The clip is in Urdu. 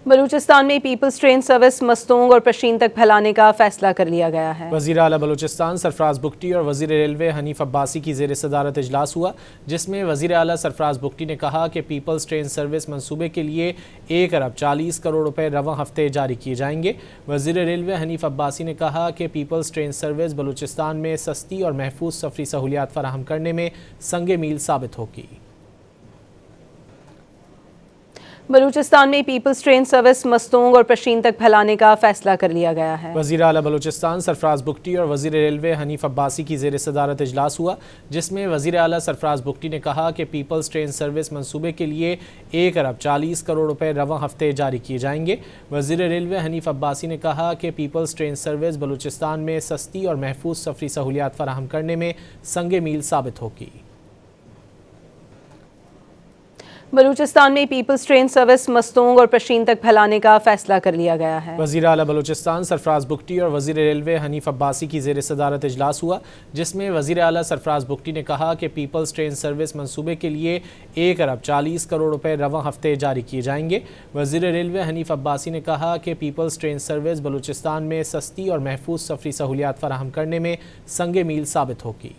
بلوچستان میں پیپلز ٹرین سروس مستونگ اور پشین تک پھیلانے کا فیصلہ کر لیا گیا ہے۔ وزیر اعلیٰ بلوچستان سرفراز بگٹی اور وزیر ریلوے حنیف عباسی کی زیر صدارت اجلاس ہوا، جس میں وزیر اعلیٰ سرفراز بگٹی نے کہا کہ پیپلز ٹرین سروس منصوبے کے لیے 1,40 ارب روپے رواں ہفتے جاری کیے جائیں گے۔ وزیر ریلوے حنیف عباسی نے کہا کہ پیپلز ٹرین سروس بلوچستان میں سستی اور محفوظ سفری سہولیات فراہم کرنے میں سنگ میل ثابت ہوگی۔ بلوچستان میں پیپلز ٹرین سروس مستونگ اور پشین تک پھیلانے کا فیصلہ کر لیا گیا ہے۔ وزیر اعلیٰ بلوچستان سرفراز بگٹی اور وزیر ریلوے حنیف عباسی کی زیر صدارت اجلاس ہوا، جس میں وزیر اعلیٰ سرفراز بگٹی نے کہا کہ پیپلز ٹرین سروس منصوبے کے لیے 1,40 ارب روپے رواں ہفتے جاری کیے جائیں گے۔ وزیر ریلوے حنیف عباسی نے کہا کہ پیپلز ٹرین سروس بلوچستان میں سستی اور محفوظ سفری سہولیات فراہم کرنے میں سنگ میل ثابت ہوگی۔ بلوچستان میں پیپلز ٹرین سروس مستونگ اور پشین تک پھیلانے کا فیصلہ کر لیا گیا ہے۔ وزیر اعلیٰ بلوچستان سرفراز بگٹی اور وزیر ریلوے حنیف عباسی کی زیر صدارت اجلاس ہوا، جس میں وزیر اعلیٰ سرفراز بگٹی نے کہا کہ پیپلز ٹرین سروس منصوبے کے لیے 1,40 روپے رواں ہفتے جاری کیے جائیں گے۔ وزیر ریلوے حنیف عباسی نے کہا کہ پیپلز ٹرین سروس بلوچستان میں سستی اور محفوظ سفری سہولیات فراہم کرنے میں سنگ میل ثابت ہوگی۔